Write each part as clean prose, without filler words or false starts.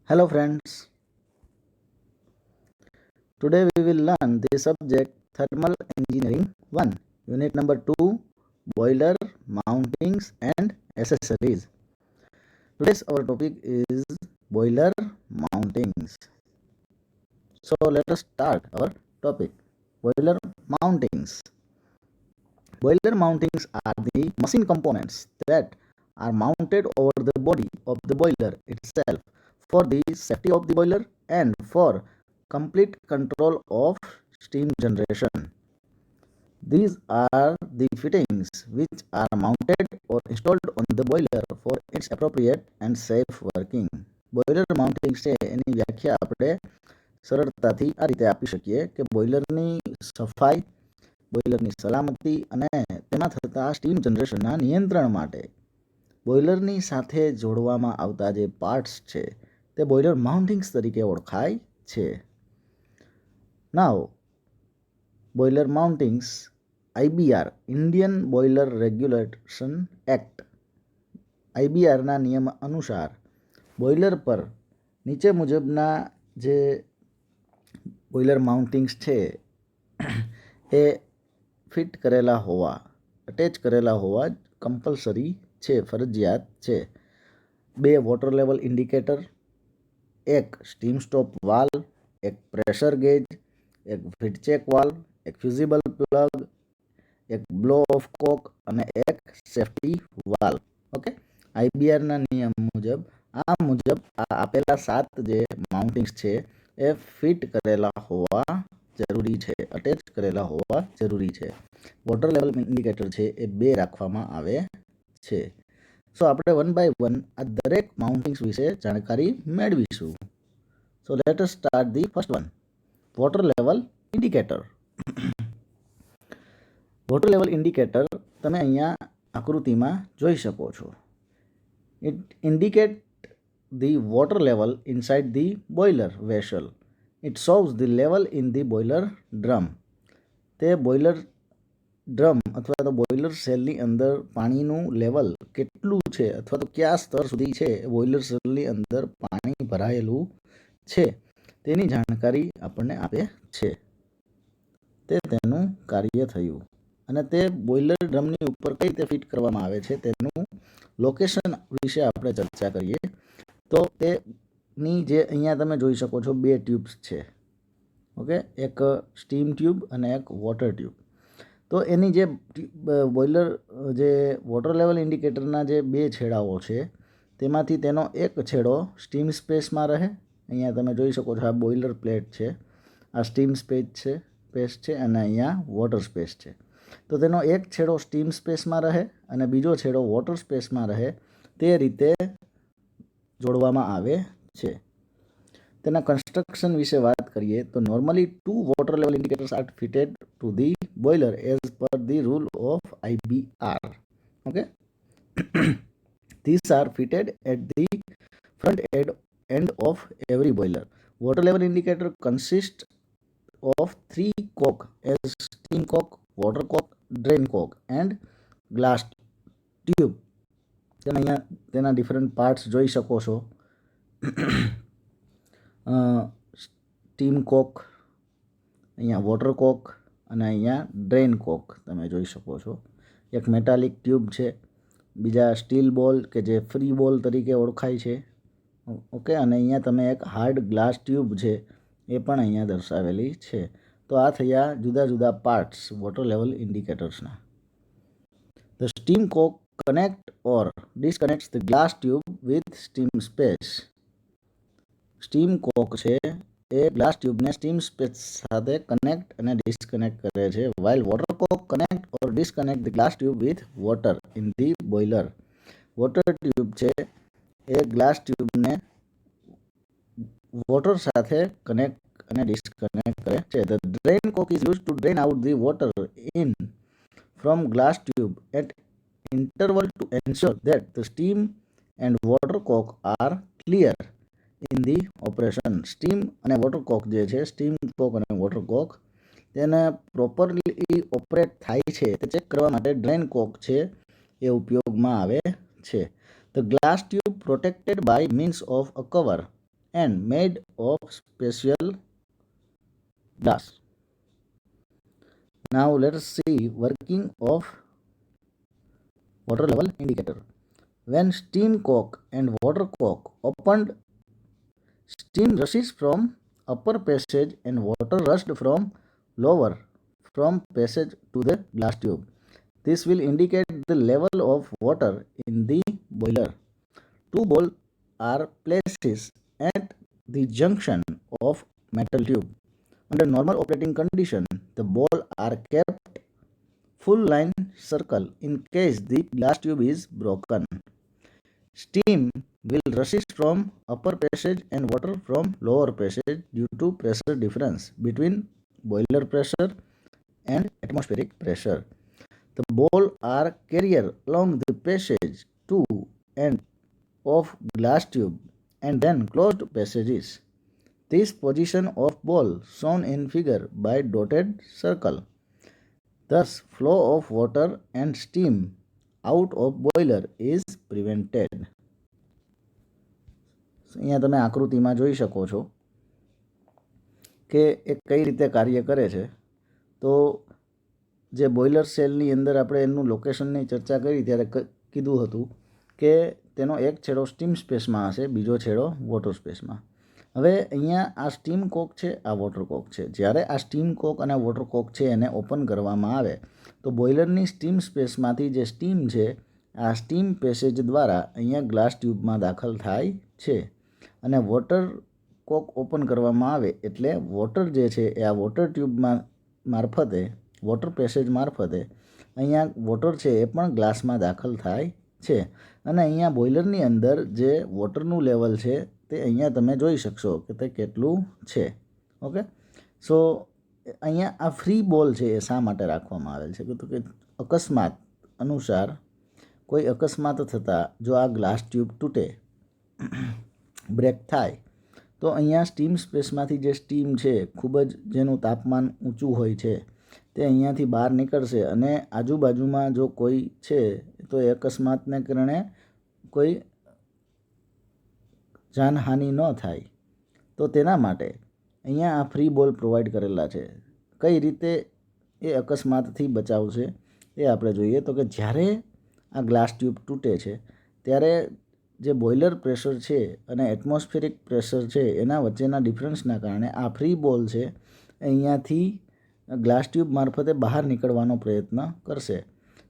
Hello friends, today we will learn the subject Thermal Engineering 1, Unit number 2, Boiler, Mountings and Accessories. Today's our topic is Boiler Mountings. So let us start our topic. Boiler Mountings. Boiler mountings are the machine components that are mounted over the body of the boiler itself for the safety of the boiler and for complete control of steam generation. These are the fittings which are mounted or installed on the boiler for its appropriate and safe working. Boiler mounting છે એની વ્યાખ્યા આપણે સરળતાથી આ રીતે આપી શકીએ કે બોઇલરની સફાઈ, બોઇલરની સલામતી અને તેમાં થતા સ્ટીમ જનરેશનના નિયંત્રણ માટે બોઇલરની સાથે જોડવામાં આવતા જે પાર્ટ્સ છે તે બોઇલર માઉન્ટિંગ્સ તરીકે ઓળખાય છે. Now boiler mountings IBR Indian boiler regulation act IBRના નિયમ અનુસાર બોઇલર પર નીચે મુજબના જે બોઇલર માઉન્ટિંગ્સ છે એ ફિટ કરેલા હોવા, અટેચ કરેલા હોવા કમ્પલસરી છે, ફરજિયાત છે. 2 વોટર લેવલ ઇન્ડિકેટર, એક સ્ટીમ સ્ટોપ વાલ્વ, એક પ્રેશર ગેજ, એક હીટ ચેક વાલ્વ, એક ફ્યુઝિબલ પ્લગ, એક બ્લો ઓફ કોક અને એક સેફટી વાલ્વ. ઓકે, IBRના નિયમ મુજબ આપેલા 7 જે માઉન્ટિંગ્સ છે એ ફિટ કરેલા હોવા જરૂરી છે, અટેચ કરેલા હોવા જરૂરી છે. વોટર લેવલ ઇન્ડિકેટર છે એ 2 રાખવામાં આવે છે. સો આપણે 1 બાય 1 આ દરેક માઉન્ટિંગ્સ વિશે જાણકારી મેળવીશું. So let us start the first one, water level indicator. Water level indicator તમે અહીંયા આકૃતિમાં જોઈ શકો છો. It indicate the water level inside the boiler vessel. It shows the level in the boiler drum. તે બોઇલર ડ્રમ અથવા તો boiler સેલની અંદર પાણીનું લેવલ કેટલું છે અથવા તો કયા સ્તર સુધી છે બોઇલર સેલની અંદર પાણી ભરાયેલું છે તેની જાણકારી આપણને આપે છે. તે તેનું કાર્ય થયું અને તે બોઇલર ડ્રમની ઉપર કઈ રીતે ફિટ કરવામાં આવે છે તેનું લોકેશન વિશે આપણે ચર્ચા કરીએ. તો તેની જે અહીંયા તમે જોઈ શકો છો 2 ટ્યુબ્સ છે. ઓકે, એક સ્ટીમ ટ્યુબ અને એક વોટર ટ્યુબ. તો એની જે બોઇલર જે વોટર લેવલ ઇન્ડિકેટરના જે 2 છેડાઓ છે તેમાંથી તેનો એક છેડો સ્ટીમ સ્પેસમાં રહે. અહીંયા તમે જોઈ શકો છો આ બોઇલર પ્લેટ છે, આ સ્ટીમ સ્પેસ છે અને અહીંયા વોટર સ્પેસ છે. તો તેનો એક છેડો સ્ટીમ સ્પેસમાં રહે અને બીજો છેડો વોટર સ્પેસમાં રહે તે રીતે જોડવામાં આવે છે. તેના કન્સ્ટ્રક્શન વિશે વાત કરીએ તો normally 2 water level indicators are fitted to the boiler as per the rule of IBR. Okay, these are fitted at the front end of every boiler. Water level indicator consists of 3 cock as steam cock, water cock, drain cock and glass tube. તમે અહીંયા તેના different parts જોઈ શકો છો. Steam કોક, અહીંયા water કોક અને અહીંયા drain કોક તમે જોઈ શકો છો. એક મેટાલિક ટ્યુબ છે, બીજા સ્ટીલ બોલ કે જે ફ્રી બોલ તરીકે ઓળખાય છે. ઓકે, અને અહીંયા તમે એક હાર્ડ ગ્લાસ ટ્યુબ છે એ પણ અહીંયા દર્શાવેલી છે. તો આ થયા જુદા જુદા પાર્ટ્સ વોટર લેવલ ઇન્ડિકેટર્સના. The steam cock connect or disconnects the glass tube with steam space. Steam cock છે એ ગ્લાસ ટ્યુબને સ્ટીમ સ્પેસ સાથે કનેક્ટ અને ડિસ્કનેક્ટ કરે છે, while water cock connect or disconnect the glass tube with water in the boiler. Water tube છે એ glass ટ્યુબને water સાથે કનેક્ટ અને ડિસ્કનેક્ટ કરે છે. The drain cock is used to drain out the water in from glass tube at interval to ensure that the steam and water cock are clear in the operation. Steam અને water કોક જે છે, steam કોક અને water કોક તેને properly operate થાય છે તે check કરવા માટે ડ્રેન કોક છે એ ઉપયોગમાં આવે છે. The glass tube protected by means of a cover and made of special glass. Now let us see working of water level indicator. When steam coke and water coke opened, steam rushes from upper passage and water rushed from lower from passage to the glass tube. This will indicate the level of water in the boiler. Two balls are placed at the junction of metal tube. Under normal operating condition, the balls are kept full line circle in case the glass tube is broken. Steam will rush from upper passage and water from lower passage due to pressure difference between boiler pressure and atmospheric pressure. The balls are carried along the passage to end of glass tube and then closed passages. This position of ball shown in figure by dotted circle. Thus, flow of water and steam out of boiler is prevented. અહીંયા તમે આકૃતિમાં જોઈ શકો છો કે એ કઈ રીતે કાર્ય કરે છે. તો જે બોઇલર સેલની અંદર આપણે એનું લોકેશનની ચર્ચા કરી ત્યારે કીધું હતું કે તેનો એક છેડો સ્ટીમ સ્પેસમાં હશે, બીજો છેડો વોટર સ્પેસમાં. હવે અહીંયા આ સ્ટીમ કોક છે, આ વોટર કોક છે. જ્યારે આ સ્ટીમ કોક અને વોટર કોક છે એને ઓપન કરવામાં આવે તો બોઇલરની સ્ટીમ સ્પેસમાંથી જે સ્ટીમ છે આ સ્ટીમ પેસેજ દ્વારા અહીંયા ગ્લાસ ટ્યુબમાં દાખલ થાય છે અને વોટર કોક ઓપન કરવામાં આવે એટલે વોટર જે છે એ આ વોટર ટ્યુબમાં મારફતે, વોટર પેસેજ મારફતે અહીંયા વોટર છે એ પણ ગ્લાસમાં દાખલ થાય છે. અને અહીંયા બોઇલરની અંદર જે વોટરનું લેવલ છે તે અહીંયા તમે જોઈ શકશો કે તે કેટલું છે. ઓકે, સો અહીંયા આ ફ્રી બોલ છે એ શા માટે રાખવામાં આવેલ છે તો કે અકસ્માત અનુસાર કોઈ અકસ્માત થતાં જો આ ગ્લાસ ટ્યુબ તૂટે, બ્રેક થાય તો અહીંયા સ્ટીમ સ્પેસમાંથી જે સ્ટીમ છે ખૂબ જ જેનું તાપમાન ઊંચું હોય છે તે અહીંયાથી બહાર નીકળશે અને આજુબાજુમાં જો કોઈ છે તો એ અકસ્માતને કારણે કોઈ જાનહાનિ ન થાય તો તેના માટે અહીંયા આ ફ્રી બોલ પ્રોવાઈડ કરેલા છે. કઈ રીતે એ અકસ્માતથી બચાવશે એ આપણે જોઈએ તો કે જ્યારે આ ગ્લાસ ટ્યુબ તૂટે છે ત્યારે જે બોઇલર પ્રેશર છે અને એટમોસ્ફેરિક પ્રેશર છે એના વચ્ચેના ડિફરન્સના કારણે આ ફ્રી બોલ છે અહીંયાથી ગ્લાસ ટ્યુબ મારફતે બહાર નીકળવાનો પ્રયત્ન કરશે.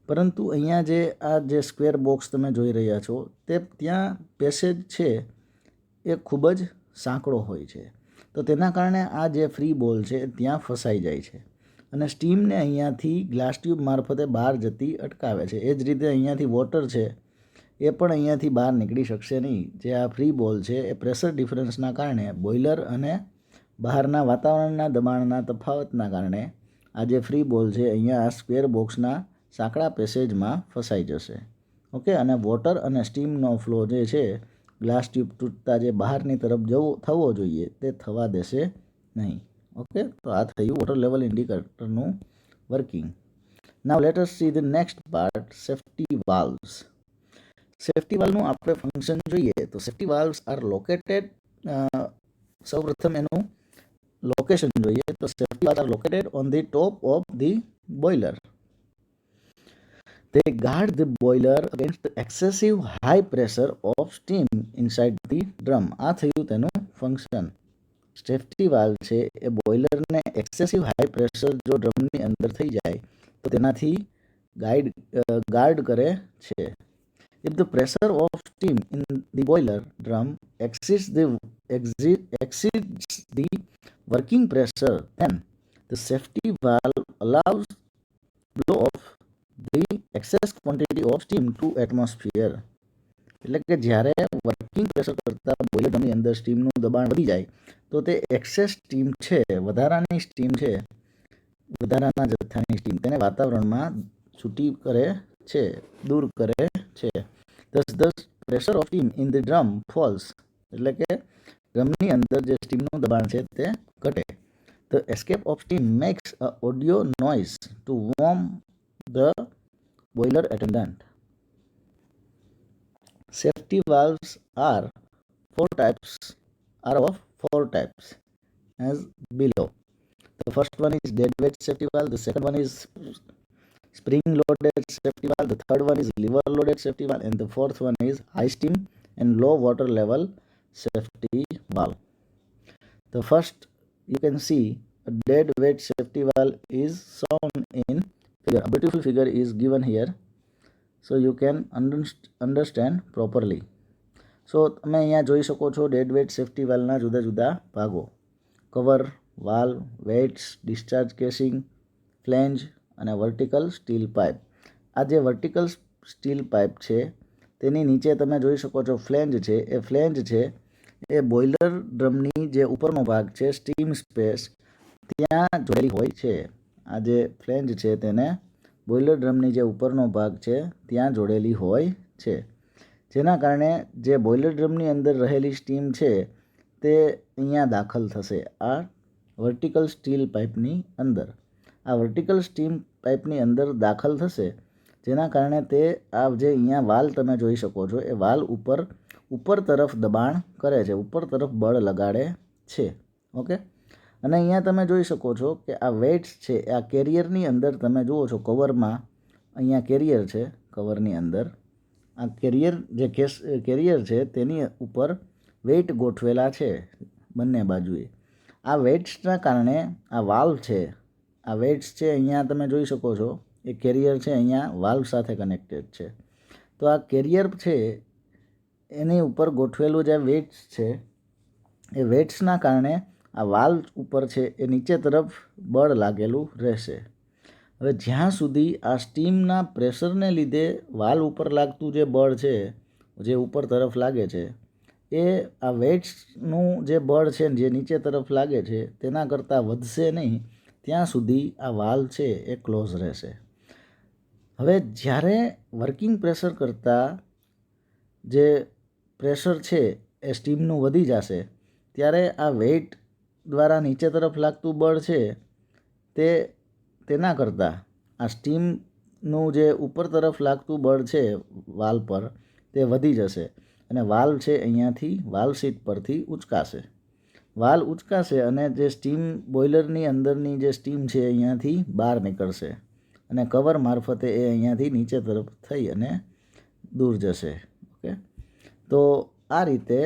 પરંતુ અહીંયા જે સ્ક્વેર બોક્સ તમે જોઈ રહ્યા છો તે ત્યાં પેસેજ છે એ ખૂબ જ સાંકડો હોય છે. તો તેના કારણે આ જે ફ્રી બોલ છે ત્યાં ફસાઈ જાય છે અને સ્ટીમને અહીંયાથી ગ્લાસ ટ્યુબ મારફતે બહાર જતી અટકાવે છે. એ જ રીતે અહીંયાથી વોટર છે એ પણ અહીંયાથી બહાર નીકળી શકશે નહીં. જે આ ફ્રી બોલ છે એ પ્રેશર ડિફરન્સના કારણે બોઇલર અને બહારના વાતાવરણના દબાણના તફાવતના કારણે આ જે ફ્રી બોલ છે અહીંયા આ સ્ક્વેર બોક્સના સાંકડા પેસેજમાં ફસાઈ જશે. ઓકે, અને વોટર અને સ્ટીમનો ફ્લો જે છે ગ્લાસ ટ્યુબ તૂટતા જે બહારની તરફ થવો જોઈએ તે થવા દેશે નહીં. ઓકે, તો આ થયું વોટર લેવલ ઇન્ડિકેટરનું working. Now let us see the next part, safety valves. Safety વાલ્વનું આપણે ફંક્શન જોઈએ તો સેફ્ટી વાલ્વ્સ આર લોકેટેડ, સૌપ્રથમ એનું લોકેશન જોઈએ તો safety valves are located on the top of the boiler. They guard the boiler against the excessive high pressure of steam inside the drum. આ થયું તેનું ફંક્શન. સેફ્ટી વાલ્વ છે એ બોઇલરને excessive high pressure જો ડ્રમની અંદર થઈ જાય તો તેનાથી ગાર્ડ કરે છે. If the pressure of steam in the boiler drum exceeds the working pressure, then the safety valve allows blow off the excess quantity of steam to atmosphere. એટલે કે જ્યારે વર્કિંગ પ્રેશર કરતાં બોઇલર ડ્રમની અંદર સ્ટીમનું દબાણ વધી જાય તો તે એક્સેસ સ્ટીમ છે, વધારાની સ્ટીમ છે, વધારાના જથ્થાની સ્ટીમ તેને વાતાવરણમાં છૂટી કરે છે, દૂર કરે છે. Thus the pressure of steam in the drum falls. એટલે કે ડ્રમની અંદર જે સ્ટીમનું દબાણ છે તે ઘટે. The escape of steam makes a audio noise to warm the boiler attendant. Safety valves are four types are of four types as below. The first one is dead weight safety valve, the second one is spring loaded safety valve, the third one is lever loaded safety valve, and the fourth one is high steam and low water level safety valve. The first, you can see a dead weight safety valve is shown in figure. A beautiful figure is given here, so you can understand properly. So તમે અહીંયા જોઈ શકો છો dead weight safety વાલ્વના જુદા જુદા ભાગો: cover, valve, weights, discharge casing, flange અને vertical steel pipe. આ જે વર્ટિકલ સ્ટીલ પાઇપ છે તેની નીચે તમે જોઈ શકો છો ફ્લેન્જ છે. એ ફ્લેન્જ છે એ બોઇલર ડ્રમની જે ઉપરનો ભાગ છે સ્ટીમ સ્પેસ ત્યાં જોડેલી હોય છે. આ જે ફ્લેન્જ છે તેને બોઇલર ડ્રમની જે ઉપરનો ભાગ છે ત્યાં જોડેલી હોય છે, જેના કારણે જે બોઇલર ડ્રમની અંદર રહેલી સ્ટીમ છે તે અહીંયા દાખલ થશે આ વર્ટિકલ સ્ટીલ પાઇપની અંદર. આ વર્ટિકલ સ્ટીમ પાઇપની અંદર દાખલ થશે, જેના કારણે તે આ જે અહીંયા વાલ તમે જોઈ શકો છો એ વાલ ઉપર તરફ દબાણ કરે છે, ઉપર તરફ બળ લગાડે છે. ઓકે, અને અહીંયા તમે જોઈ શકો છો કે આ વેટ્સ છે આ કેરિયરની અંદર તમે જુઓ છો. કવરમાં અહીંયા કેરિયર છે, કવરની અંદર આ કેરિયર છે તેની ઉપર વેઇટ ગોઠવેલા છે બંને બાજુએ. આ વેટ્સના કારણે આ વાલ્વ છે, આ વેટ્સ છે અહીંયા તમે જોઈ શકો છો એ કેરિયર છે અહીંયા વાલ્વ સાથે કનેક્ટેડ છે. તો આ કેરિયર છે એની ઉપર ગોઠવેલું જે વેટ્સ છે એ વેટ્સના કારણે આ વાલ્વ ઉપર છે એ નીચે તરફ બળ લાગેલું રહેશે. હવે જ્યાં સુધી આ સ્ટીમના પ્રેશરને લીધે વાલ્વ ઉપર લાગતું જે બળ છે, જે ઉપર તરફ લાગે છે, એ આ વેટ્સનું જે બળ છે જે નીચે તરફ લાગે છે તેના કરતાં વધશે નહીં, ત્યાં સુધી આ વાલ્વ છે એ ક્લોઝ રહેશે. હવે જ્યારે વર્કિંગ પ્રેશર કરતાં જે પ્રેશર છે એ સ્ટીમનું વધી જશે ત્યારે આ વેઇટ દ્વારા નીચે તરફ લાગતું બળ છે તેના કરતાં આ સ્ટીમનું જે ઉપર તરફ લાગતું બળ છે વાલ્વ પર તે વધી જશે અને વાલ્વ છે અહીંયાથી વાલ્વ સીટ પરથી ઉંચકાશે. વાલ્વ ઉંચકાશે અને જે સ્ટીમ બોઇલરની અંદરની જે સ્ટીમ છે અહીંયાથી બહાર નીકળશે અને કવર મારફતે એ અહીંયાથી નીચે તરફ થઈ અને દૂર જશે. ઓકે, તો આ રીતે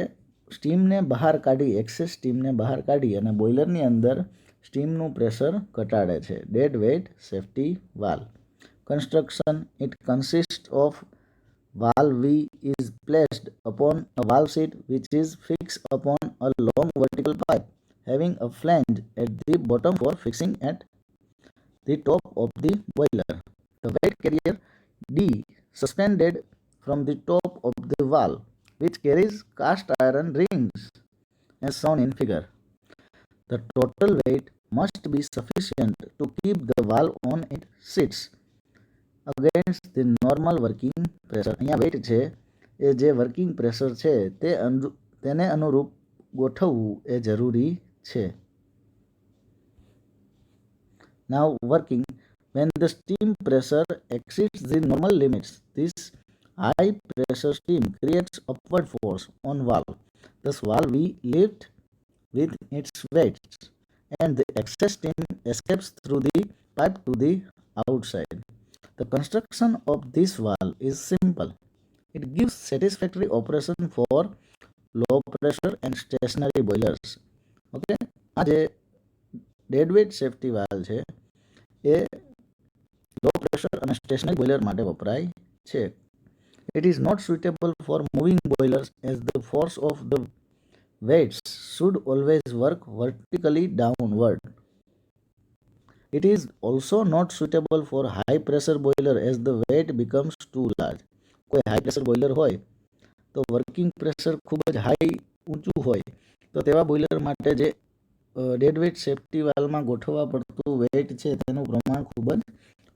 સ્ટીમને બહાર કાઢી, એક્સેસ સ્ટીમને બહાર કાઢી અને બોઇલરની અંદર સ્ટીમનું પ્રેશર ઘટાડે છે dead weight safety valve. Construction: it consist of valve V is placed upon a valve seat which is fixed upon a long vertical pipe having a flange at the bottom for fixing at the top of the boiler. The weight carrier D suspended from the top of the valve which carries cast iron rings as shown in figure. The total weight must be sufficient to keep the valve on its seats against the normal working pressure. અહીંયા weight છે એ જે working pressure છે તેને અનુરૂપ ગોઠવવું એ જરૂરી છે. Now working: when the steam pressure exceeds the normal limits, this high pressure steam creates upward force on valve. Thus valve V lift with its weights and the excess steam escapes through the pipe to the outside. The construction of this valve is simple. It gives satisfactory operation for low pressure and stationary boilers. Okay, આ જે dead weight safety valve છે એ low pressure અને stationary boiler માટે વપરાય છે. It is not suitable for moving boilers as the force of the weights should always work vertically downward. It is also not suitable for high pressure boiler as the weight becomes too large. કોઈ high pressure boiler હોય તો working pressure ખૂબ જ high ઊંચું હોય તો તેવા boiler માટે જે ડેડ વેઇટ સેફટી વાલ્વમાં ગોઠવવા પડતું વેઇટ છે તેનું પ્રમાણ ખૂબ જ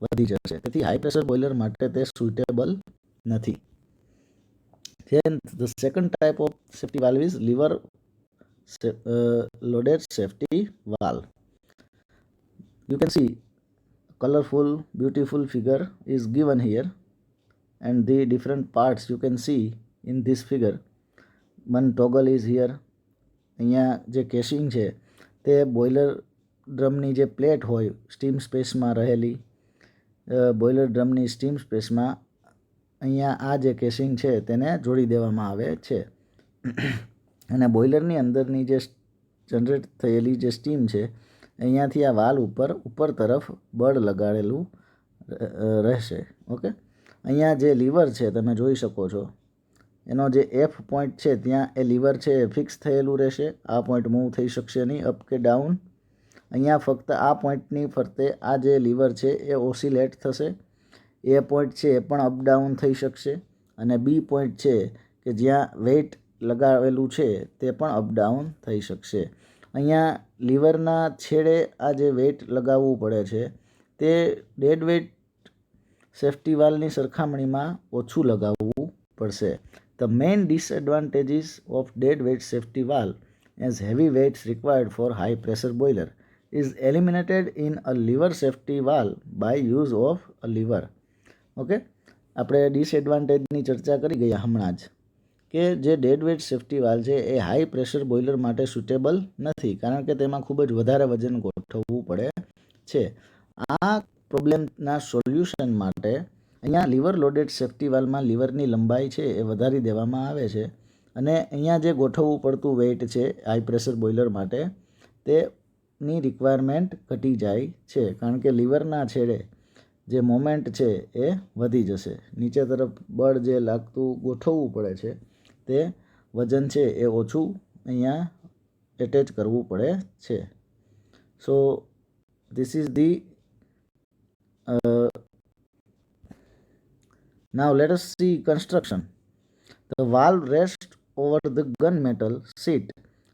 વધી જશે, તેથી હાઈ પ્રેશર બોઇલર માટે તે સુટેબલ નથી. Then the second type of safety valve is lever loaded safety valve. You can see colorful beautiful figure is given here and the different parts you can see in this figure. One toggle is here અહીંયા જે casing છે તે boiler ડ્રમની જે plate હોય steam સ્પેસમાં રહેલી boiler ડ્રમની steam સ્પેસમાં અહીંયા આ જે કેસિંગ છે તેને જોડી દેવામાં આવે છે અને બોઇલરની અંદરની જે જનરેટ થયેલી જે સ્ટીમ છે અહીંયાથી આ વાલ ઉપર તરફ બળ લગાડેલું રહેશે. ઓકે, અહીંયા જે લીવર છે તમે જોઈ શકો છો, એનો જે એફ પોઈન્ટ છે ત્યાં એ લીવર છે એ ફિક્સ થયેલું રહેશે. આ પોઈન્ટ મૂવ થઈ શકશે નહીં અપ કે ડાઉન. અહીંયા ફક્ત આ પોઈન્ટની ફરતે આ જે લીવર છે એ ઓસિલેટ થશે. એ પોઈન્ટ છે એ પણ અપડાઉન થઈ શકશે અને બી પોઈન્ટ છે કે જ્યાં વેઇટ લગાવેલું છે તે પણ અપડાઉન થઈ શકશે. અહીંયા લીવરના છેડે આ જે વેઇટ લગાવવું પડે છે તે ડેડ વેઇટ સેફ્ટી વાલ્વની સરખામણીમાં ઓછું લગાવવું પડશે. The main disadvantages of dead weight safety valve as heavy weights required for high pressure boiler is eliminated in a lever safety valve by use of a lever. Okay, આપણે ડિસએડવાન્ટેજની ચર્ચા કરી ગયા હમણાં જ કે જે ડેડ વેઇટ સેફ્ટી વાલ્વ છે એ high pressure boiler માટે સુટેબલ નથી, કારણ કે તેમાં ખૂબ જ વધારે વજન ગોઠવવું પડે છે. આ પ્રોબ્લેમના સોલ્યુશન માટે અહીંયા લીવર લોડેડ સેફ્ટી વાલ્વમાં લીવરની લંબાઈ છે એ વધારી દેવામાં આવે છે અને અહીંયા જે ગોઠવવું પડતું વેઇટ છે હાઈ પ્રેશર બોઇલર માટે તેની રિક્વાયરમેન્ટ ઘટી જાય છે, કારણ કે લીવરના છેડે જે મોમેન્ટ છે એ વધી જશે. નીચે તરફ બળ જે લાગતું ગોઠવવું પડે છે તે વજન છે એ ઓછું અહીંયા એટેચ કરવું પડે છે. So this is the Now let us see construction. The valve rests over the gunmetal seat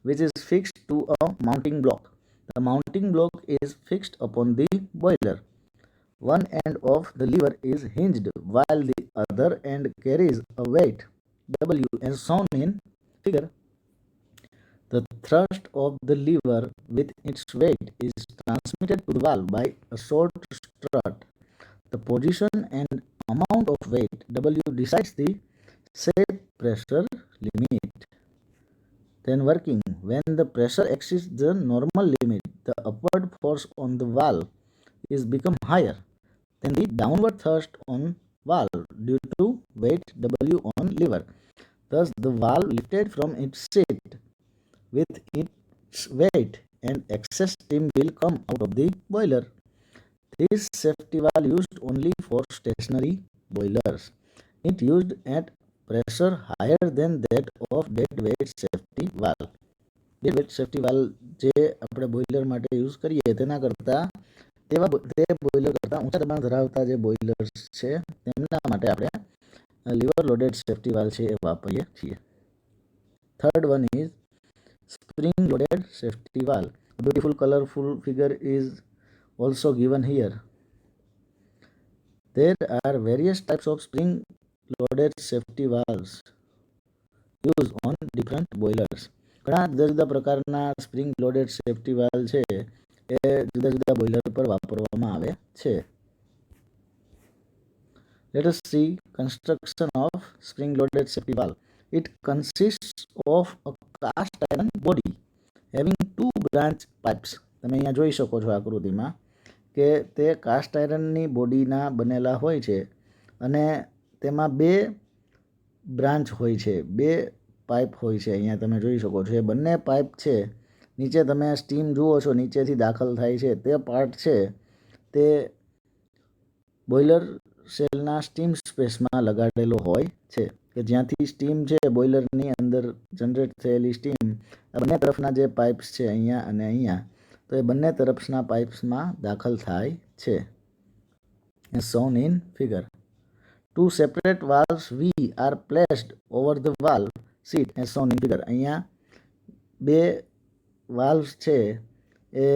which is fixed to a mounting block. The mounting block is fixed upon the boiler. One end of the lever is hinged while the other end carries a weight W as shown in figure. The thrust of the lever with its weight is transmitted to the valve by a short strut. The position and amount of weight W decides the safe pressure limit. Then working, when the pressure exceeds the normal limit, the upward force on the valve is become higher than the downward thrust on valve due to weight W on lever. Thus, the valve lifted from its seat with its weight and excess steam will come out of the boiler. This safety valve used only for stationary boilers. It used at pressure higher than that of dead weight safety valve. Dead weight safety valve જે આપણે boiler માટે use કરીએ તેના કરતાં તે boiler કરતાં ઊંચા દબાણ ધરાવતા જે બોઇલર્સ છે તેમના માટે આપણે લીવર લોડેડ સેફ્ટી વાલ્વ છે એ વાપરીએ છીએ. Third one is spring loaded safety valve. A beautiful colorful figure is also given here. There are various types of spring loaded safety valves used on different boilers. ઘણા જુદા જુદા પ્રકારના spring loaded safety valve છે એ જુદા જુદા boiler પર વાપરવામાં આવે છે. Let us see construction of spring loaded safety valve. It consists of a cast iron body having two branch pipes. તમે અહીંયા જોઈ શકો છો આકૃતિમાં કે તે કાસ્ટ આયરનની બોડીના બનેલા હોય છે અને તેમાં બે બ્રાન્ચ હોય છે, બે પાઇપ હોય છે. અહીંયા તમે જોઈ શકો છો એ બંને પાઇપ છે નીચે તમે સ્ટીમ જુઓ છો નીચેથી દાખલ થાય છે તે પાર્ટ છે તે બોઇલર સેલના સ્ટીમ સ્પેસમાં લગાડેલો હોય છે કે જ્યાંથી સ્ટીમ છે બોઇલરની અંદર જનરેટ થયેલી સ્ટીમ બંને તરફના જે પાઇપ્સ છે અહીંયા અને અહીંયા તો એ બંને તરફના પાઇપ્સમાં દાખલ થાય છે. as shown in figure. Two separate valves V are placed over the valve seat as shown in figure. અહીંયા બે વાલ્વ્સ છે એ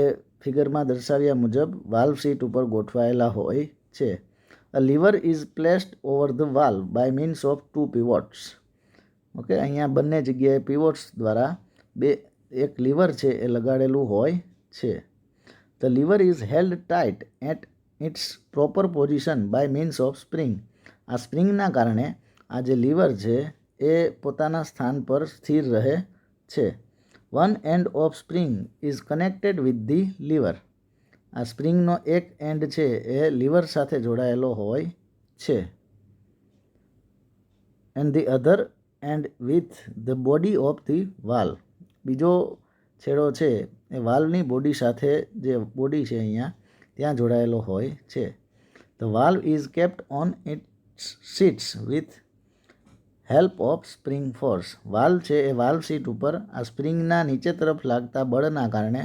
ફિગરમાં દર્શાવ્યા મુજબ વાલ્વ સીટ ઉપર ગોઠવાયેલા હોય છે. A lever is placed over the valve by means of two pivots. Okay, અહીંયા બંને જગ્યાએ pivots દ્વારા એક લીવર છે એ લગાડેલું હોય છે. The lever is held tight at its proper position by means of spring. આ સ્પ્રિંગના કારણે આ જે લીવર છે એ પોતાના સ્થાન પર સ્થિર રહે છે. One end of spring is connected with the lever. આ સ્પ્રિંગનો એક એન્ડ છે એ લીવર સાથે જોડાયેલો હોય છે. And the other and with the body of the valve. બીજો છેડો છે એ વાલ્વની બોડી સાથે, જે બોડી છે અહીંયા ત્યાં જોડાયેલો હોય છે. The valve is kept on it's seats with help of spring force. Valve છે એ વાલ્વ સીટ ઉપર આ સ્પ્રિંગના નીચે તરફ લાગતા બળના કારણે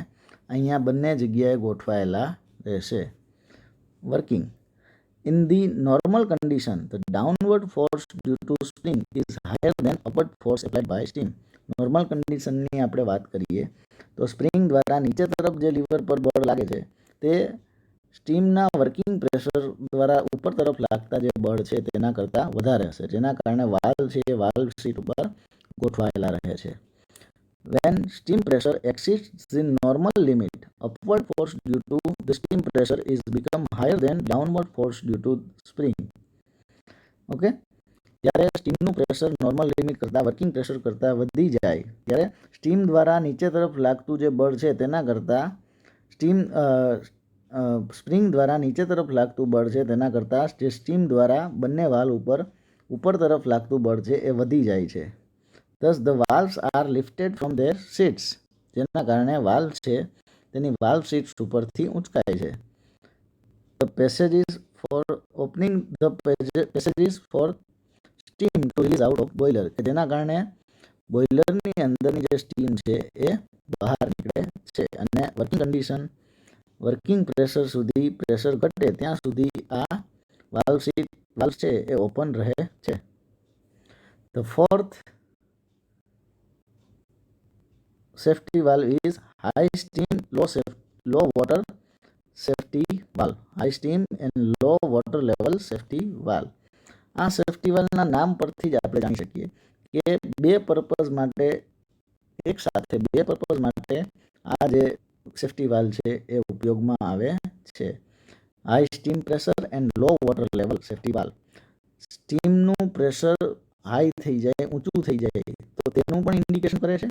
અહીંયા બંને જગ્યાએ ગોઠવાયેલા રહેશે. Working. In the normal condition, the downward force due to spring is higher than upward force applied by steam. Normal કન્ડિશનની આપણે વાત કરીએ તો સ્પ્રિંગ દ્વારા નીચે તરફ જે લીવર પર બળ લાગે છે તે સ્ટીમના વર્કિંગ પ્રેશર દ્વારા ઉપર તરફ લાગતા જે બળ છે તેના કરતાં વધારે હશે, જેના કારણે વાલ્વ છે એ વાલ્વ સીટ ઉપર ગોઠવાયેલા રહે છે. When steam pressure exceeds the normal limit, upward force due to the steam pressure is become higher than downward force due to spring. Okay? જ્યારે સ્ટીમનું પ્રેશર નોર્મલ લિમિટ કરતાં વર્કિંગ પ્રેશર કરતાં વધી જાય ત્યારે સ્ટીમ દ્વારા નીચે તરફ લાગતું જે બળ છે તેના કરતાં સ્પ્રિંગ દ્વારા નીચે તરફ લાગતું બળ છે તેના કરતાં જે સ્ટીમ દ્વારા બંને વાલ્વ ઉપર તરફ લાગતું બળ છે એ વધી જાય છે. Thus the valves are lifted from their seats. જેના કારણે વાલ્વ છે તેની વાલ્વ સીટ્સ ઉપરથી ઉંચકાય છે. The passages for opening the passages for steam to release out of boiler. કે જેના કારણે બોઇલરની અંદરની જે સ્ટીમ છે એ બહાર નીકળે છે અને વર્કિંગ પ્રેશર સુધી પ્રેશર ઘટે ત્યાં સુધી આ વાલ્વ છે એ ઓપન રહે છે. The fourth safety valve is high steam low water safety valve. High steam and low water level safety valve. આ સેફ્ટી વાલ્વના નામ પરથી જ આપણે જાણી શકીએ કે બે પર્પઝ માટે આ જે સેફ્ટી વાલ્વ છે એ ઉપયોગમાં આવે છે. High steam pressure and low water level safety valve. સ્ટીમનું પ્રેશર હાઈ થઈ જાય, ઊંચું થઈ જાય તો તેનું પણ ઇન્ડિકેશન કરે છે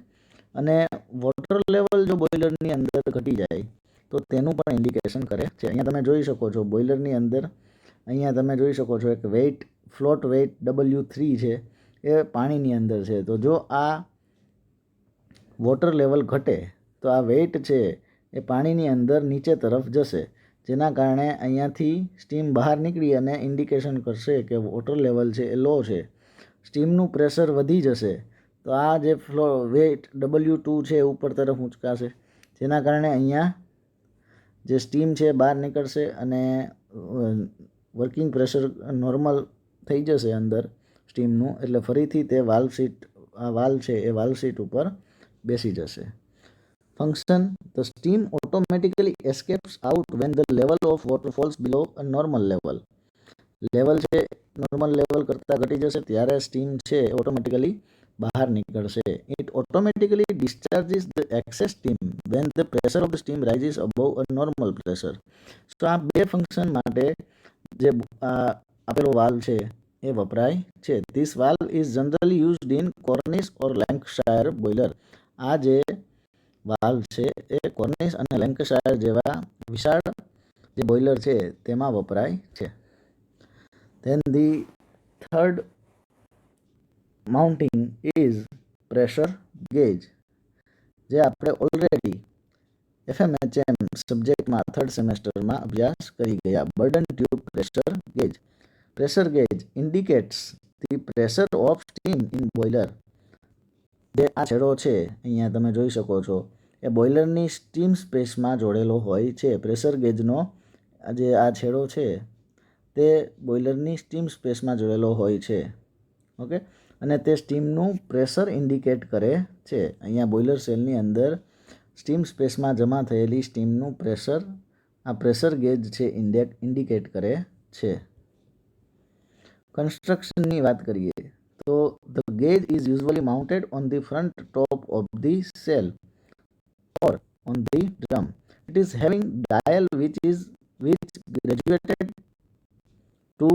અને વોટર લેવલ જો બોઇલરની અંદર ઘટી જાય તો તેનું પણ ઇન્ડિકેશન કરે છે. અહીંયા તમે જોઈ શકો છો બોઇલરની અંદર, અહીંયા તમે જોઈ શકો છો એક ફ્લોટ વેઇટ W3 છે એ પાણીની અંદર છે. તો જો આ વોટર લેવલ ઘટે તો આ વેઇટ છે એ પાણીની અંદર નીચે તરફ જશે, જેના કારણે અહીંયાથી સ્ટીમ બહાર નીકળી અને ઇન્ડિકેશન કરશે કે વોટર લેવલ છે એ લો છે. સ્ટીમનું પ્રેશર વધી જશે તો આ જે વેઇટ W2 છે એ ઉપર તરફ ઊંચકાશે, જેના કારણે અહીંયા જે સ્ટીમ છે બહાર નીકળશે અને વર્કિંગ પ્રેશર નોર્મલ થઈ જશે અંદર સ્ટીમનું, એટલે ફરીથી તે વાલ્વ છે એ વાલ્વ સીટ ઉપર બેસી જશે. Function. The steam automatically escapes out when the level of water falls below a normal level. Level છે નોર્મલ લેવલ કરતાં ઘટી જશે ત્યારે સ્ટીમ છે ઓટોમેટિકલી બહાર નીકળશે. It automatically discharges the excess steam when the pressure of the steam rises above a normal pressure. તો આ બે ફંક્શન માટે જે આપેલો વાલ્વ છે એ વપરાય છે. This valve is generally used in Cornish or Lancashire boiler. આ જે વાલ્વ છે એ કોર્નિશ અને લેન્કશાયર જેવા વિશાળ જે બોઇલર છે તેમાં વપરાય છે. Then the third mounting is pressure gauge, જે આપણે ઓલરેડી FMHM સબ્જેક્ટમાં થર્ડ સેમેસ્ટરમાં અભ્યાસ કરી ગયા. Burden tube pressure gauge. Pressure gauge indicates the pressure of steam in boiler. જે આ છેડો છે અહીંયા તમે જોઈ શકો છો એ બોઇલરની સ્ટીમ સ્પેસમાં જોડેલો હોય છે. પ્રેશર ગેજનો જે આ છેડો છે તે બોઇલરની સ્ટીમ સ્પેસમાં જોડેલો હોય છે. ઓકે, અને તે સ્ટીમનું પ્રેશર ઇન્ડિકેટ કરે છે. અહીંયા બોઇલર સેલની અંદર સ્ટીમ સ્પેસમાં જમા થયેલી સ્ટીમનું પ્રેશર આ પ્રેશર ગેજ છે ઇન્ડિકેટ કરે છે. કન્સ્ટ્રક્શનની વાત કરીએ તો the gauge is usually mounted on the front top of the cell or on the drum. It is having dial which graduated to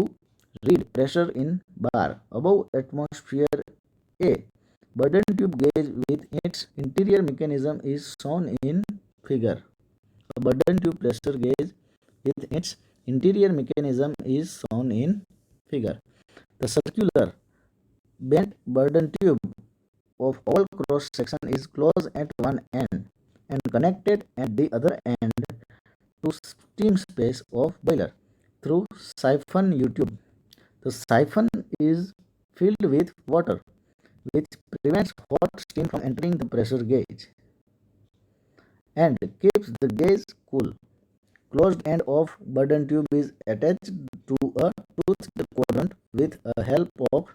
read pressure in bar above atmosphere A. burden tube gauge with its interior mechanism is shown in figure. A burden tube pressure gauge with its interior mechanism is shown in figure. The circular bent burden tube of all cross section is closed at one end and connected at the other end to steam space of boiler through siphon U-tube. The siphon is filled with water, which prevents hot steam from entering the pressure gauge and keeps the gauge cool. Closed end of burden tube is attached to a toothed quadrant with a help of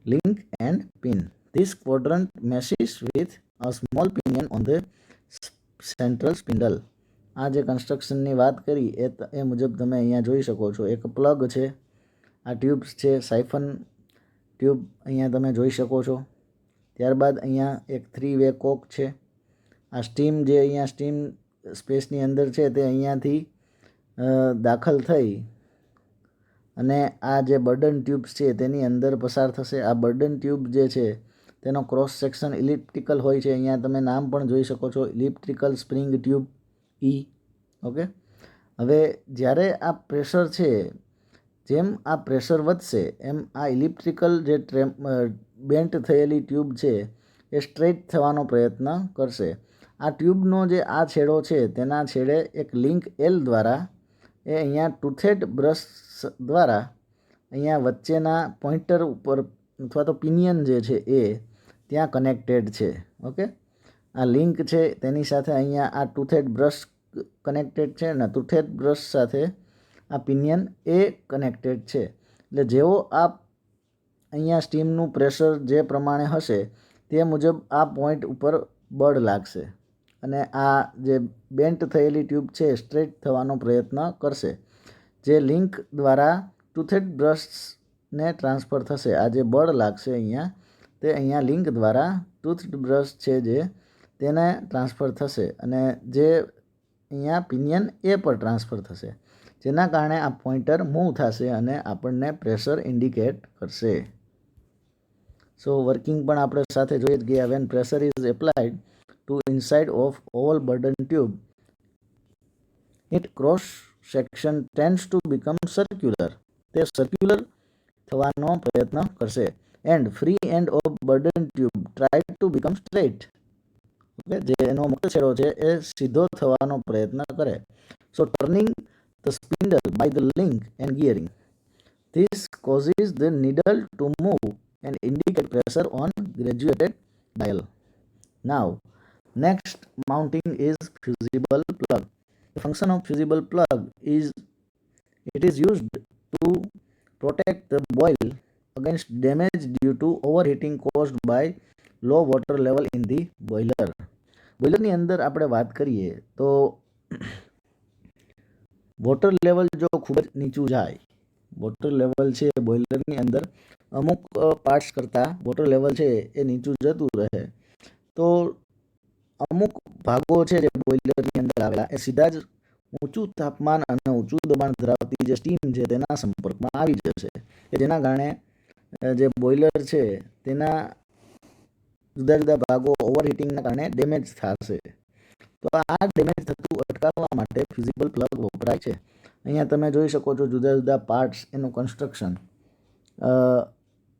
link and pin. This quadrant meshes with a small pinion on the central spindle. આ જે કન્સ્ટ્રક્શનની વાત કરી એ મુજબ તમે અહીંયા જોઈ શકો છો. એક પ્લગ છે, આ ટ્યુબ્સ છે, સાયફન ટ્યુબ અહીંયા તમે જોઈ શકો છો. ત્યારબાદ અહીંયા એક 3-વે કોક છે. આ સ્ટીમ જે અહીંયા સ્ટીમ સ્પેસની અંદર છે તે અહીંયાથી દાખલ થઈ અને આ જે બર્ડન ટ્યુબ્સ છે તેની અંદર પસાર થશે. આ બર્ડન ટ્યુબ જે છે તેનો ક્રોસ સેક્શન ઇલિપ્ટિકલ હોય છે. અહીંયા તમે નામ પણ જોઈ શકો છો, ઇલિપ્ટિકલ સ્પ્રિંગ ટ્યુબ ઈ. ઓકે, હવે જ્યારે આ પ્રેશર છે, જેમ આ પ્રેશર વધશે એમ આ ઇલિપ્ટિકલ જે બેન્ટ થયેલી ટ્યુબ છે એ સ્ટ્રેટ થવાનો પ્રયત્ન કરશે. આ ટ્યુબનો જે આ છેડો છે તેના છેડે એક લિંક એલ દ્વારા એ અહીંયા ટૂથેડ બ્રશ દ્વારા અહીંયા વચ્ચેના પોઇન્ટર ઉપર અથવા તો પિનિયન જે છે એ ત્યાં કનેક્ટેડ છે. ઓકે, આ લિંક છે તેની સાથે અહીંયા આ ટૂથેડ બ્રશ કનેક્ટેડ છે અને ટૂથેડ બ્રશ સાથે આ પિનિયન એ કનેક્ટેડ છે. એટલે જેવો આ અહીંયા સ્ટીમનું પ્રેશર જે પ્રમાણે હશે તે મુજબ આ પોઈન્ટ ઉપર બળ લાગશે અને આ જે બેન્ટ થયેલી ટ્યુબ છે સ્ટ્રેટ થવાનો પ્રયત્ન કરશે. જે લિંક દ્વારા ટૂથેડ બ્રશને ટ્રાન્સફર થશે. આ જે બળ લાગશે અહીંયા તે અહીંયા લિંક દ્વારા ટૂથડ બ્રશ છે જે તેને ટ્રાન્સફર થશે અને જે અહીંયા પિનિયન એ પર ટ્રાન્સફર થશે, જેના કારણે આ પોઇન્ટર મૂવ થશે અને આપણને પ્રેશર ઇન્ડિકેટ કરશે. સો વર્કિંગ પણ આપણે સાથે જોઈએ જ ગયા. When pressure is applied to inside of oval burden tube, its cross section tends to become circular. તે circular થવાનો પ્રયત્ન કરશે. and free end of burden tube try to become straight. Okay, જે એનો મુક્ત છેડો છે એ સીધો થવાનો પ્રયત્ન કરે. so turning the spindle by the link and gearing, this causes the needle to move and indicate pressure on graduated dial. Now next mounting is fusible plug. The function of fusible plug is it is used to protect the boil against damage due to overheating caused by low water level in the boiler. બોઇલરની અંદર આપણે વાત કરીએ તો water level જો ખૂબ જ નીચું જાય, વોટર લેવલ છે બોઇલરની અંદર અમુક પાર્ટ્સ કરતાં વોટર લેવલ છે એ નીચું જતું રહે તો અમુક ભાગો છે જે બોઇલરની અંદર આવેલા એ સીધા જ ઊંચું તાપમાન અને ઊંચું દબાણ ધરાવતી જે સ્ટીમ છે તેના સંપર્કમાં આવી જશે કે જેના કારણે જે બોઇલર છે તેના જુદા જુદા ભાગો ઓવરહીટિંગના કારણે ડેમેજ થશે. તો આ ડેમેજ થતું અટકાવવા માટે ફ્યુઝિબલ પ્લગ વપરાય છે. અહીંયા તમે જોઈ શકો છો જુદા જુદા પાર્ટ્સ, એનું કન્સ્ટ્રક્શન.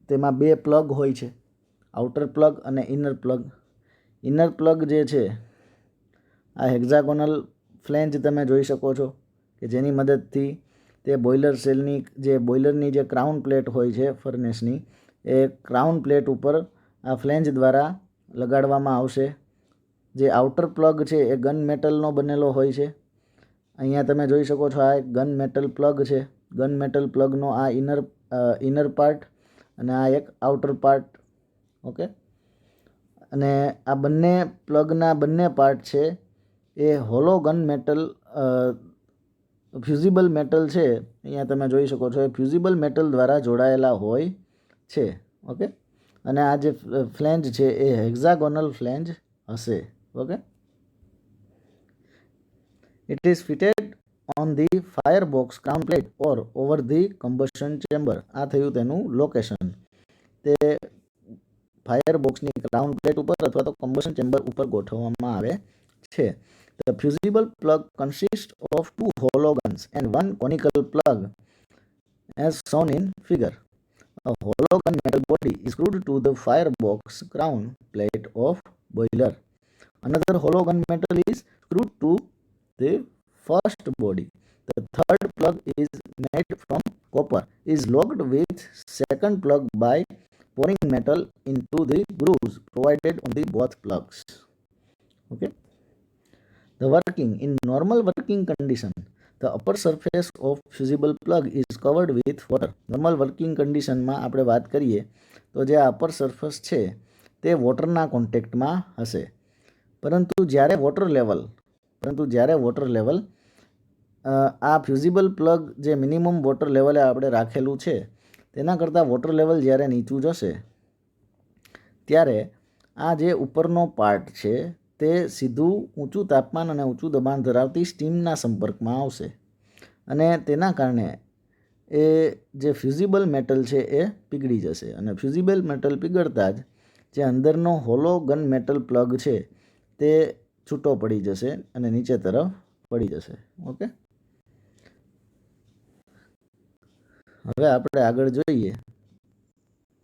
તેમાં 2 પ્લગ હોય છે, આઉટર પ્લગ અને ઇનર પ્લગ. ઇનર પ્લગ જે છે આ હેક્ઝાગોનલ ફ્લેંજ તમે જોઈ શકો છો કે જેની મદદથી તે બોઇલર સેલની જે બોઇલરની જે ક્રાઉન પ્લેટ હોય છે ફર્નેસની, એ ક્રાઉન પ્લેટ ઉપર આ ફ્લેંજ દ્વારા લગાડવામાં આવશે. જે આઉટર પ્લગ છે એ ગન મેટલનો બનેલો હોય છે. અહીંયા તમે જોઈ શકો છો આ એક ગન મેટલ પ્લગ છે. ગન મેટલ પ્લગનો આ ઇનર પાર્ટ અને આ એક આઉટર પાર્ટ. ઓકે, અને આ બંને પ્લગના બંને પાર્ટ છે એ હોલો ગન મેટલ ફ્યુઝિબલ મેટલ છે. અહીંયા તમે જોઈ શકો છો એ ફ્યુઝિબલ મેટલ દ્વારા જોડાયેલા હોય છે. ઓકે, અને આ જે ફ્લેંજ છે એ હેક્ઝાગોનલ ફ્લેંજ હશે. Okay, it is fitted on the fire box crown plate or over the combustion chamber. આ થયું તેનું લોકેશન. તે ફાયર બોક્સની ક્રાઉન પ્લેટ ઉપર અથવા તો કમ્બશન ચેમ્બર ઉપર ગોઠવવામાં આવે છે. The fusible plug consists of two hollow guns and one conical plug as shown in figure. A hollow gun metal body is screwed to the firebox crown plate of boiler. Another hollow gun metal is screwed to the first body. The third plug is made from copper, is locked with second plug by pouring metal into the grooves provided on the both plugs. Okay. The working in normal working condition, the upper surface of fusible plug is covered with water. Normal working condition માં આપણે વાત કરીએ તો જે upper surface છે તે વોટરના કોન્ટેક્ટમાં હશે. પરંતુ જ્યારે વોટર લેવલ આ ફ્યુઝિબલ પ્લગ જે મિનિમમ વોટર લેવલે આપણે રાખેલું છે તેના કરતાં વોટર લેવલ જ્યારે નીચું જશે ત્યારે આ જે ઉપરનો પાર્ટ છે તે સીધું ઊંચું તાપમાન અને ઊંચું દબાણ ધરાવતી સ્ટીમના સંપર્કમાં આવશે અને તેના કારણે એ જે ફ્યુઝિબલ મેટલ છે એ પીગળી જશે અને ફ્યુઝિબલ મેટલ પીગળતા જ જે અંદરનો હોલો ગન મેટલ પ્લગ છે તે છૂટો પડી જશે અને નીચે તરફ પડી જશે. ઓકે, હવે આપણે આગળ જોઈએ.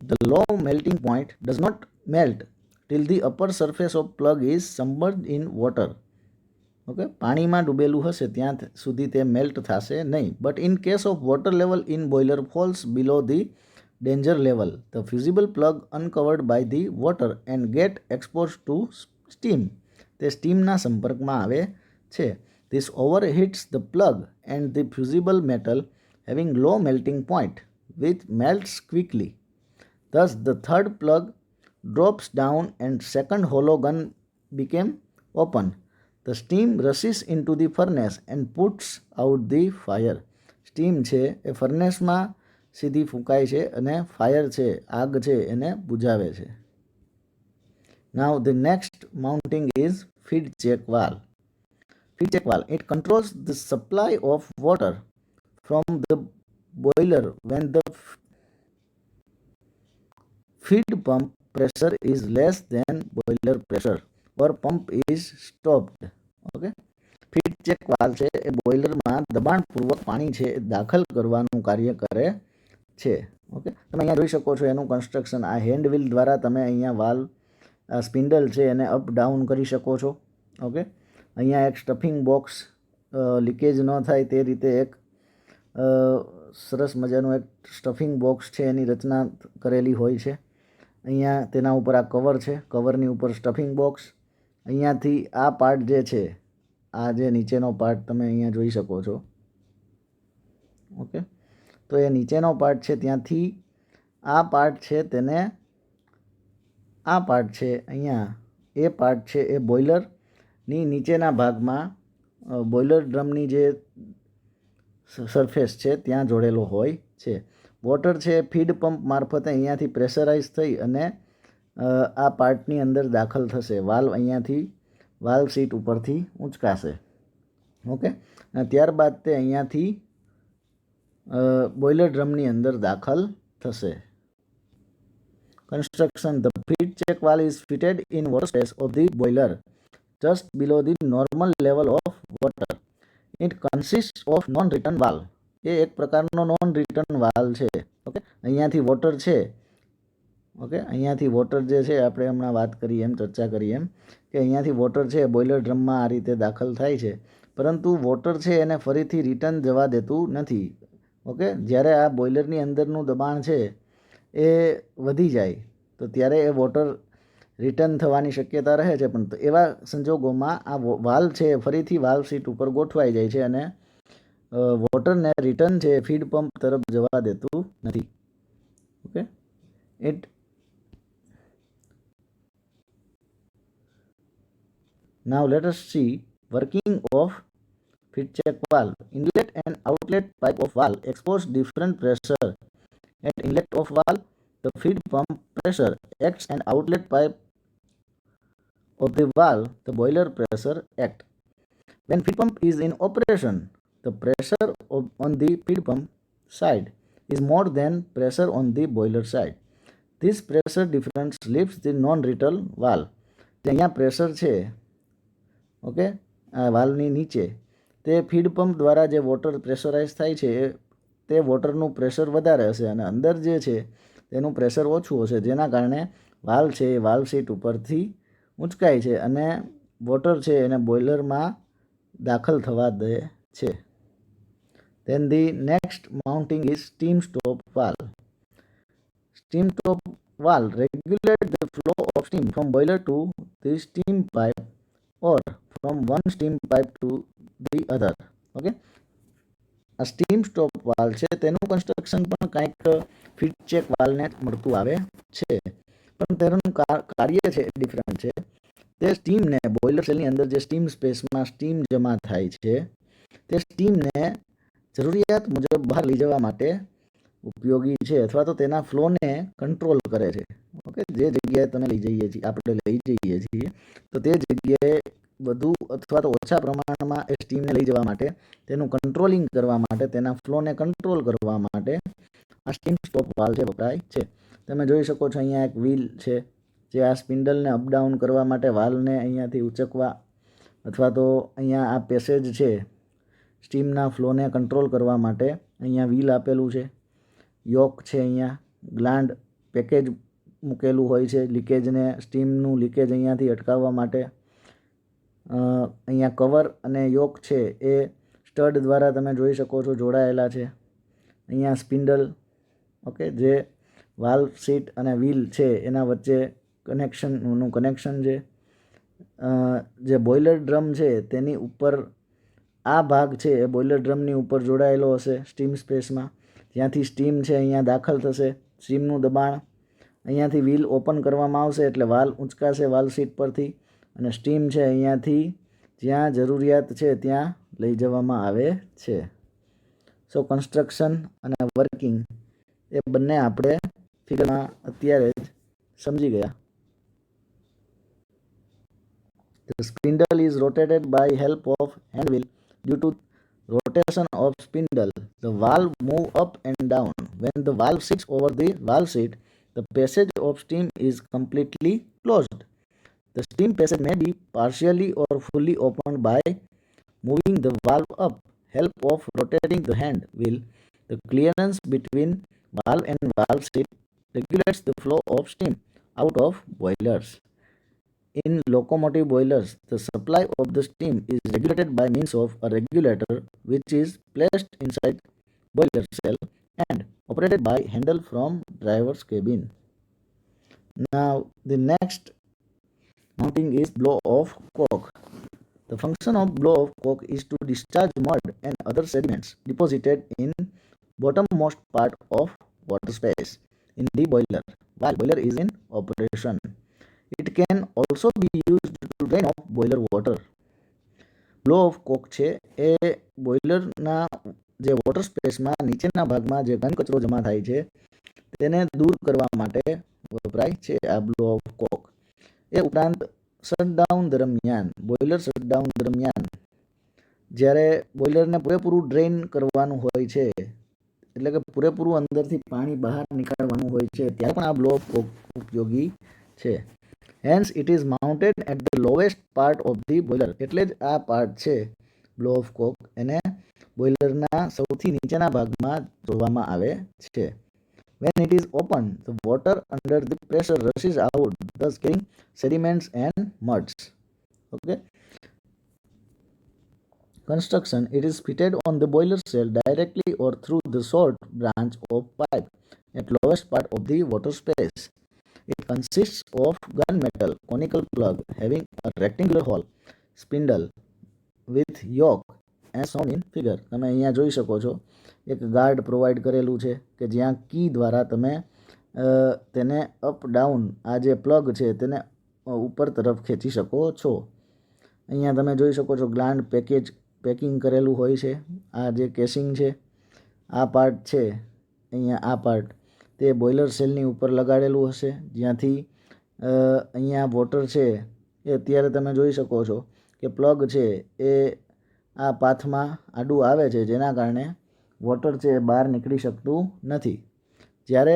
The low melting point does not melt till the upper surface of plug is submerged in water. Okay, પાણીમાં ડૂબેલું હશે ત્યાં સુધી તે મેલ્ટ થશે નહીં. But in case of water level in boiler falls below the danger level, the fusible plug uncovered by the water and get exposed to steam. તે સ્ટીમના સંપર્કમાં આવે છે. This overheats the plug and the fusible metal having low melting point, which melts quickly. Thus, the third plug drops down and second hollow gun became open. The steam rushes into the furnace and puts out the fire. Steam છે એ ફર્નેસમાં સીધી ફૂંકાય છે અને fire છે, આગ છે એને બુઝાવે છે. Now the next mounting is feed check valve. Feed check valve, it controls the supply of water from the boiler when the feed pump pressure is less than boiler pressure or pump is stopped. Okay, feed check valve છે એ બોઇલરમાં દબાણપૂર્વક પાણી છે એ દાખલ કરવાનું કાર્ય કરે છે. Okay, તમે અહીંયા જોઈ શકો છો એનું કન્સ્ટ્રક્શન. આ હેન્ડ વ્હીલ દ્વારા તમે અહીંયા વાલ્વ સ્પિન્ડલ છે એને અપ ડાઉન કરી શકો છો. ઓકે, અહીંયા એક સ્ટફિંગ બોક્સ લીકેજ ન થાય તે રીતે એક સરસ મજાનું એક સ્ટફિંગ બોક્સ છે એની રચના કરેલી હોય છે. અહીંયા તેના ઉપર આ કવર છે, કવરની ઉપર સ્ટફિંગ બોક્સ. અહીંયાથી આ પાર્ટ જે છે, આ જે નીચેનો પાર્ટ તમે અહીંયા જોઈ શકો છો. ઓકે, તો એ નીચેનો પાર્ટ છે ત્યાંથી આ પાર્ટ છે તેને આ પાર્ટ છે અહીંયા એ પાર્ટ છે એ બોઇલરની નીચેના ભાગમાં બોઇલર ડ્રમની જે સરફેસ છે ત્યાં જોડેલો હોય છે. વોટર છે ફીડ પંપ મારફતે અહીંયાથી પ્રેશરાઇઝ થઈ અને આ પાર્ટની અંદર દાખલ થશે. વાલ્વ અહીંયાથી વાલ્વ સીટ ઉપરથી ઊંચકાશે. ઓકે, અને ત્યારબાદ તે અહીંયાથી બોઇલર ડ્રમની અંદર દાખલ થશે. Construction, the feed check valve is fitted in water space of the boiler just below the normal level of water. It consists of non-return valve. એ એક પ્રકારનો નોન રિટર્ન વાલ્વ છે. ઓકે, અહીંયાથી વોટર છે. Okay, અહીંયાથી water જે છે આપણે હમણાં વાત કરી એમ ચર્ચા કરી એમ કે અહીંયાથી વોટર છે બોઇલર ડ્રમમાં આ રીતે દાખલ થાય છે, પરંતુ વોટર છે એને ફરીથી રિટર્ન જવા દેતું નથી. ઓકે, જ્યારે આ બોઇલરની અંદરનું દબાણ છે એ વધી જાય તો ત્યારે એ વોટર રિટર્ન થવાની શક્યતા રહે છે, પણ એવા સંજોગોમાં આ વાલ્વ છે ફરીથી વાલ્વ સીટ ઉપર ગોઠવાઈ જાય છે અને વોટરને રિટર્ન છે ફીડ પંપ તરફ જવા દેતું નથી. Okay, it now let us C working of feed check valve. Inlet and outlet pipe of valve expose different pressure. At inlet of valve, the feed pump pressure acts and outlet pipe of the valve, the boiler pressure act. When feed pump is in operation, the pressure on the feed pump side is more than pressure on the boiler side. This pressure difference lifts the non return valve. અહીંયા pressure છે, okay, આ વાલ્વની નીચે, તે feed pump દ્વારા જે water pressurise થાય છે તે વોટરનું પ્રેશર વધારે હશે અને અંદર જે છે તેનું પ્રેશર ઓછું હશે, જેના કારણે વાલ્વ છે એ વાલ્વ સીટ ઉપરથી ઊંચકાય છે અને વોટર છે એને બોઇલરમાં દાખલ થવા દે છે. Then the next mounting is steam stop valve. Steam stop valve regulates the flow of steam from boiler to the steam pipe or from one steam pipe to the other. Okay. આ steam stop valve છે તેનું construction પણ કંઈક fit check વાલ્વને મળતું આવે છે, પણ તેનું કાર્ય છે ડિફરન્ટ છે. તે સ્ટીમને બોઇલર સેલની અંદર જે સ્ટીમ સ્પેસમાં સ્ટીમ જમા થાય છે તે સ્ટીમને જરૂરિયાત મુજબ બહાર લઈ જવા માટે ઉપયોગી છે અથવા તો તેના ફ્લોને કંટ્રોલ કરે છે. ઓકે, જે જગ્યાએ તમે આપણે લઈ જઈએ છીએ તો તે જગ્યાએ વધુ અથવા તો ઓછા પ્રમાણમાં એ સ્ટીમને લઈ જવા માટે, તેનું કંટ્રોલિંગ કરવા માટે, તેના ફ્લોને કંટ્રોલ કરવા માટે આ સ્ટીમ સ્ટોપ વાલ્વ છે વપરાય છે. તમે જોઈ શકો છો અહીંયા એક વ્હીલ છે જે આ સ્પિન્ડલને અપડાઉન કરવા માટે, વાલ્વને અહીંયાથી ઉચકવા, અથવા તો અહીંયા આ પેસેજ છે સ્ટીમના ફ્લોને કંટ્રોલ કરવા માટે અહીંયા વ્હીલ આપેલું છે. યોક છે, અહીંયા ગ્લાન્ડ પેકેજ મૂકેલું હોય છે લીકેજને, સ્ટીમનું લીકેજ અહીંયાથી અટકાવવા માટે. અહીંયા કવર અને યોક છે એ સ્ટડ દ્વારા તમે જોઈ શકો છો જોડાયેલા છે. અહીંયા સ્પિન્ડલ, ઓકે, જે વાલ્વ સીટ અને વ્હીલ છે એના વચ્ચે કનેક્શન છે. જે બોઇલર ડ્રમ છે તેની ઉપર આ ભાગ છે એ બોઇલર ડ્રમની ઉપર જોડાયેલો હશે સ્ટીમ સ્પેસમાં, જ્યાંથી સ્ટીમ છે અહીંયા દાખલ થશે. સ્ટીમનું દબાણ અહીંયાથી વ્હીલ ઓપન કરવામાં આવશે એટલે વાલ્વ ઊંચકાશે વાલ્વ સીટ પરથી અને સ્ટીમ છે અહીંયાથી જ્યાં જરૂરિયાત છે ત્યાં લઈ જવામાં આવે છે. સો કન્સ્ટ્રક્શન અને વર્કિંગ એ બંને આપણે ફિગરમાં અત્યારે જ સમજી ગયા. The spindle is rotated by help of hand wheel. Due to rotation of spindle, the valve move up and down. When the valve sits over the valve seat, the passage of steam is completely closed. The steam passage may be partially or fully opened by moving the valve up. Help of rotating the hand wheel. The clearance between valve and valve seat regulates the flow of steam out of boilers. In locomotive boilers, the supply of the steam is regulated by means of a regulator which is placed inside boiler cell and operated by handle from driver's cabin. Now the next mounting is blow-off cock. The function of blow-off cock is to discharge mud and other sediments deposited in bottommost part of water space in the boiler while boiler is in operation. It can also be used to drain off boiler water. Blow off cock છે એ બોઇલરના જે water સ્પેસમાં નીચેના ભાગમાં જે ઘન કચરો જમા થાય છે તેને દૂર કરવા માટે વપરાય છે આ બ્લો ઓફ કોક. એ ઉપરાંત શટડાઉન દરમિયાન, બોઇલર શટડાઉન દરમિયાન જ્યારે બોઇલરને પૂરેપૂરું ડ્રેઇન કરવાનું હોય છે, એટલે કે પૂરેપૂરું અંદરથી પાણી બહાર નીકાળવાનું હોય છે, ત્યારે પણ આ બ્લો ઓફ કોક ઉપયોગી છે. Hence it is mounted at the lowest part of the boiler. એટલે જ આ પાર્ટ છે બ્લો ઓફ કોક એને બોઇલરના સૌથી નીચેના ભાગમાં જોવામાં આવે છે. When it is open, the water under the pressure rushes out, thus carrying sediments and muds. Okay. Construction: it is fitted on the boiler cell directly or through the short branch of pipe at lowest part of the water space. It consists of gunmetal conical plug having a rectangular hole, spindle with yoke as shown in figure. તમે અહીંયા જોઈ શકો છો એક guard provide કરેલું છે કે જ્યાં કી દ્વારા તમે તેને અપ ડાઉન આ જે પ્લગ છે તેને ઉપર તરફ ખેંચી શકો છો. અહીંયા તમે જોઈ શકો છો ગ્લાન્ડ પેકિંગ કરેલું હોય છે. આ જે કેસિંગ છે આ પાર્ટ છે અહીંયા આ પાર્ટ તે બોઇલર સેલની ઉપર લગાડેલું હશે, જ્યાંથી અહીંયા વોટર છે એ અત્યારે તમે જોઈ શકો છો કે પ્લગ છે એ આ પાથમાં આડું આવે છે, જેના કારણે વોટર છે એ બહાર નીકળી શકતું નથી. જ્યારે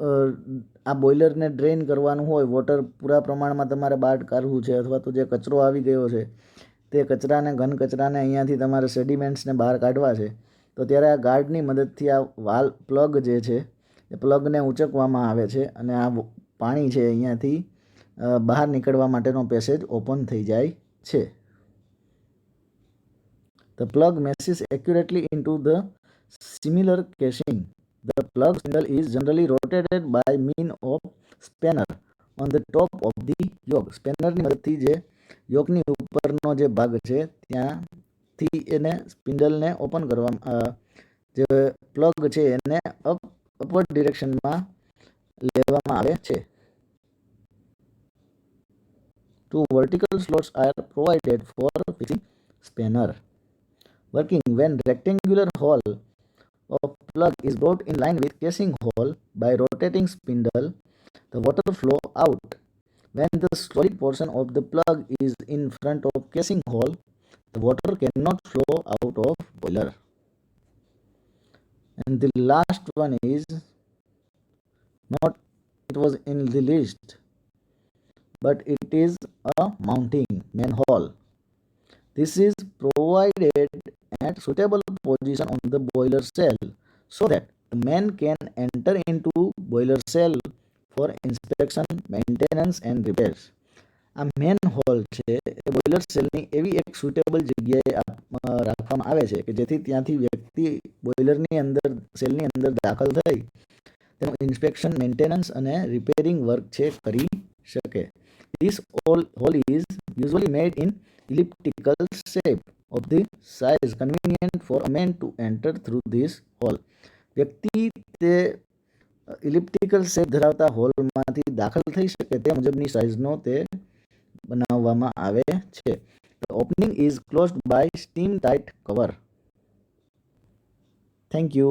આ બોઇલરને ડ્રેઇન કરવાનું હોય, વોટર પૂરા પ્રમાણમાં તમારે બહાર કાઢવું છે, અથવા તો જે કચરો આવી ગયો છે તે કચરાને, ઘન કચરાને અહીંયાથી તમારે સેડિમેન્ટ્સને બહાર કાઢવા છે, તો ત્યારે આ ગાર્ડની મદદથી આ વાલ પ્લગ જે છે એ પ્લગને ઊંચકવામાં આવે છે અને આ પાણી છે અહીંયાથી બહાર નીકળવા માટેનો પેસેજ ઓપન થઈ જાય છે. The plug meshes accurately into the similar casing. The plug spindle is generally rotated by means of spanner on the top of the yoke. સ્પેનરની મદદથી જે યોકની ઉપરનો જે ભાગ છે ત્યાંથી એને સ્પિન્ડલને ઓપન કરવામાં, જે પ્લગ છે એને અપવર્ડ ડિરેક્શનમાં લેવામાં આવે છે. Two vertical slots are provided for fixing spanner. Working: when rectangular hole of plug is brought in line with casing hole by rotating spindle, the water flow out. When the solid portion of the plug is in front of casing hole, the water cannot flow out of boiler. And the last one is not, it was in the list, but it is a mounting manhole. This is provided at suitable position on the boiler cell so that the man can enter into boiler cell for inspection, maintenance and repairs. આ main hall છે એ boiler સેલની એવી એક suitable જગ્યાએ રાખવામાં આવે છે કે જેથી ત્યાંથી વ્યક્તિ બોઇલરની અંદર, સેલની અંદર દાખલ થઈ તેનું ઇન્સ્પેક્શન, મેન્ટેનન્સ અને રિપેરિંગ વર્ક છે કરી શકે. This hole is usually made in elliptical shape of the size convenient for a man to enter through this hole. વ્યક્તિ તે ઇલિપ્ટિકલ શેપ ધરાવતા હોલમાંથી દાખલ થઈ શકે તે મુજબની સાઇઝનો તે બનાવવામાં આવે છે. The opening is closed by steam tight cover. Thank you.